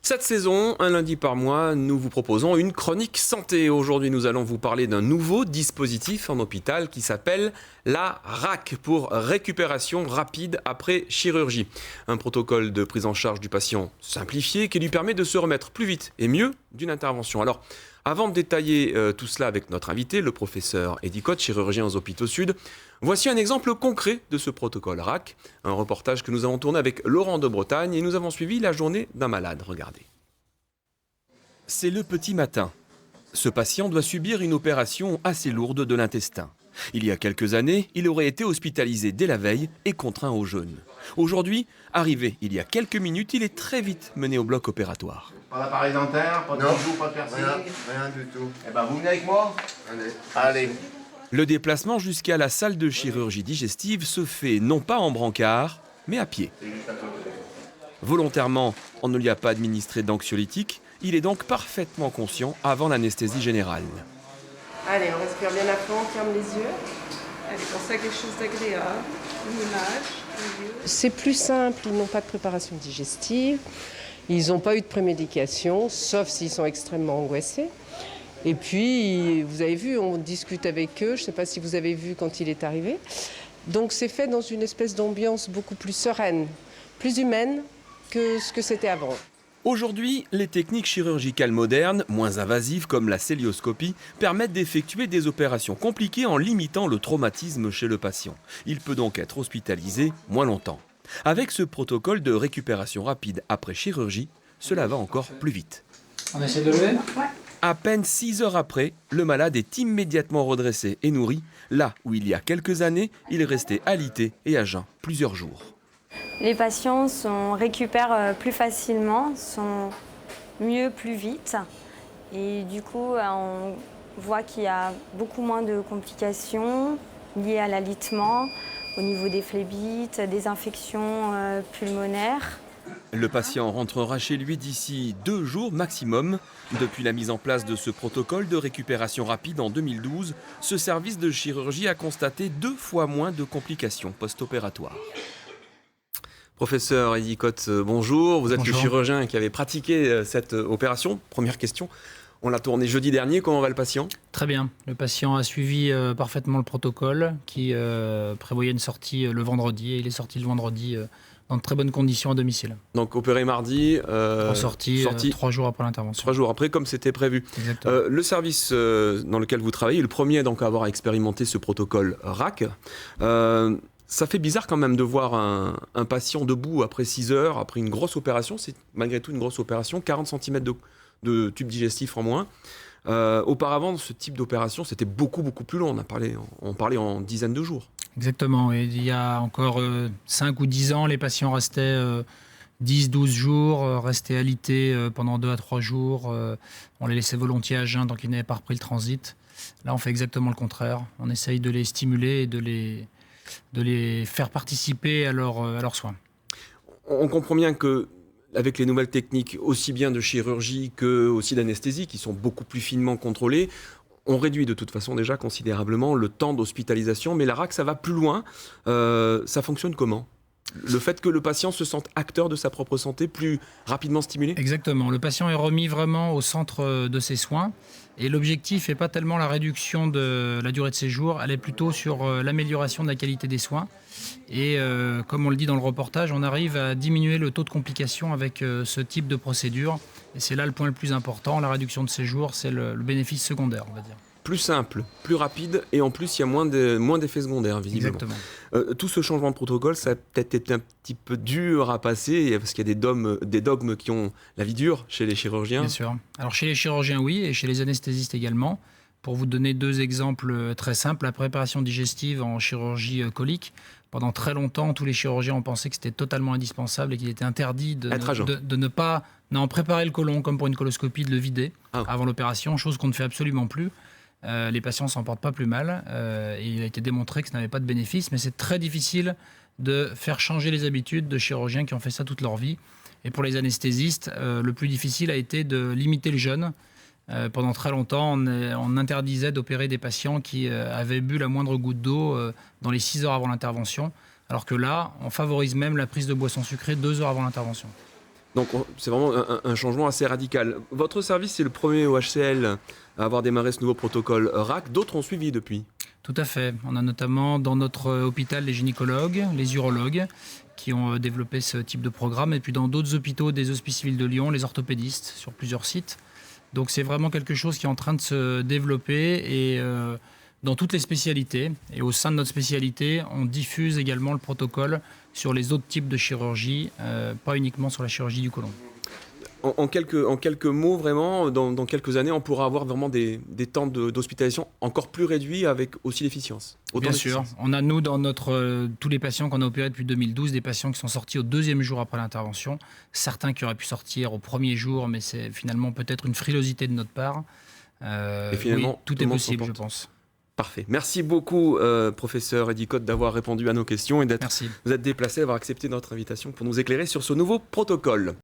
Cette saison, un lundi par mois, nous vous proposons une chronique santé. Aujourd'hui, nous allons vous parler d'un nouveau dispositif en hôpital qui s'appelle la RAC, pour récupération rapide après chirurgie. Un protocole de prise en charge du patient simplifié qui lui permet de se remettre plus vite et mieux d'une intervention. Alors, avant de détailler tout cela avec notre invité, le professeur Eddy Cotte, chirurgien aux Hôpitaux Sud, voici un exemple concret de ce protocole RAC. Un reportage que nous avons tourné avec Laurent de Bretagne et nous avons suivi la journée d'un malade. Regardez. C'est le petit matin. Ce patient doit subir une opération assez lourde de l'intestin. Il y a quelques années, il aurait été hospitalisé dès la veille et contraint au jeûne. Aujourd'hui, arrivé il y a quelques minutes, il est très vite mené au bloc opératoire. Pas d'appareil dentaire, pas de bijoux, pas de piercing. Rien du tout. Eh ben vous venez avec moi. Allez. Le déplacement jusqu'à la salle de chirurgie digestive se fait non pas en brancard, mais à pied. Volontairement, on ne lui a pas administré d'anxiolytique. Il est donc parfaitement conscient avant l'anesthésie générale. Allez, on respire bien à fond, on ferme les yeux. Allez, pensez à quelque chose d'agréable, une image, un lieu. C'est plus simple, ils n'ont pas de préparation digestive, ils n'ont pas eu de prémédication, sauf s'ils sont extrêmement angoissés. Et puis, vous avez vu, on discute avec eux, je ne sais pas si vous avez vu quand il est arrivé. Donc c'est fait dans une espèce d'ambiance beaucoup plus sereine, plus humaine que ce que c'était avant. Aujourd'hui, les techniques chirurgicales modernes, moins invasives comme la cœlioscopie, permettent d'effectuer des opérations compliquées en limitant le traumatisme chez le patient. Il peut donc être hospitalisé moins longtemps. Avec ce protocole de récupération rapide après chirurgie, cela va encore plus vite. On essaie de lever ? Ouais. À peine 6 heures après, le malade est immédiatement redressé et nourri, là où il y a quelques années, il restait alité et à jeun plusieurs jours. Les patients récupèrent plus facilement, sont mieux plus vite. Et du coup, on voit qu'il y a beaucoup moins de complications liées à l'alitement, au niveau des phlébites, des infections pulmonaires. Le patient rentrera chez lui d'ici 2 jours maximum. Depuis la mise en place de ce protocole de récupération rapide en 2012, ce service de chirurgie a constaté 2 fois moins de complications post-opératoires. Professeur Eddy Cotte, bonjour. Vous êtes Bonjour. le chirurgien qui avait pratiqué cette opération. Première question, on l'a tournée jeudi dernier. Comment va le patient ? Très bien. Le patient a suivi parfaitement le protocole qui prévoyait une sortie le vendredi. Et il est sorti le vendredi dans de très bonnes conditions à domicile. Donc opéré mardi, Sorti 3 jours après l'intervention. 3 jours après, comme c'était prévu. Exactement. Le service dans lequel vous travaillez est le premier donc, à avoir expérimenté ce protocole RAC. Ça fait bizarre quand même de voir un patient debout après 6 heures, après une grosse opération. C'est malgré tout une grosse opération, 40 cm de tube digestif en moins. Auparavant, ce type d'opération, c'était beaucoup plus long. On parlait en dizaines de jours. Exactement. Et il y a encore 5 ou 10 ans, les patients restaient 10-12 jours, restaient alités pendant 2 à 3 jours. On les laissait volontiers à jeun tant qu'ils n'avaient pas repris le transit. Là, on fait exactement le contraire. On essaye de les stimuler et de les faire participer à leurs soins. On comprend bien que avec les nouvelles techniques, aussi bien de chirurgie que aussi d'anesthésie, qui sont beaucoup plus finement contrôlées, on réduit de toute façon déjà considérablement le temps d'hospitalisation. Mais la RAC, ça va plus loin. Ça fonctionne comment ? Le fait que le patient se sente acteur de sa propre santé, plus rapidement stimulé ? Exactement. Le patient est remis vraiment au centre de ses soins. Et l'objectif n'est pas tellement la réduction de la durée de séjour, elle est plutôt sur l'amélioration de la qualité des soins. Et comme on le dit dans le reportage, on arrive à diminuer le taux de complications avec ce type de procédure. Et c'est là le point le plus important, la réduction de séjour, c'est le bénéfice secondaire, on va dire. Plus simple, plus rapide, et en plus, il y a moins d'effets secondaires, visiblement. Exactement. Tout ce changement de protocole, ça a peut-être été un petit peu dur à passer, parce qu'il y a des dogmes qui ont la vie dure chez les chirurgiens. Bien sûr. Alors chez les chirurgiens, oui, et chez les anesthésistes également. Pour vous donner 2 exemples très simples, la préparation digestive en chirurgie colique. Pendant très longtemps, tous les chirurgiens ont pensé que c'était totalement indispensable et qu'il était interdit de ne pas préparer le côlon, comme pour une coloscopie, de le vider avant l'opération, chose qu'on ne fait absolument plus. Les patients ne s'en portent pas plus mal. Et il a été démontré que ça n'avait pas de bénéfice, mais c'est très difficile de faire changer les habitudes de chirurgiens qui ont fait ça toute leur vie. Et pour les anesthésistes, le plus difficile a été de limiter le jeûne. Pendant très longtemps, on interdisait d'opérer des patients qui avaient bu la moindre goutte d'eau dans les 6 heures avant l'intervention, alors que là, on favorise même la prise de boissons sucrées 2 heures avant l'intervention. Donc c'est vraiment un changement assez radical. Votre service, c'est le premier au HCL à avoir démarré ce nouveau protocole RAC. D'autres ont suivi depuis. Tout à fait. On a notamment dans notre hôpital les gynécologues, les urologues qui ont développé ce type de programme, et puis dans d'autres hôpitaux des Hospices Civils de Lyon, les orthopédistes sur plusieurs sites. Donc c'est vraiment quelque chose qui est en train de se développer et dans toutes les spécialités. Et au sein de notre spécialité, on diffuse également le protocole sur les autres types de chirurgie, pas uniquement sur la chirurgie du côlon. En quelques mots, vraiment, dans quelques années, on pourra avoir vraiment des temps d'hospitalisation encore plus réduits avec aussi l'efficience. Bien sûr. On a, nous, dans tous les patients qu'on a opérés depuis 2012, des patients qui sont sortis au 2e jour après l'intervention. Certains qui auraient pu sortir au 1er jour, mais c'est finalement peut-être une frilosité de notre part. Et finalement, oui, tout est possible, je pense. Parfait. Merci beaucoup, professeur Eddy Cotte, d'avoir répondu à nos questions et vous êtes déplacé, d'avoir accepté notre invitation pour nous éclairer sur ce nouveau protocole.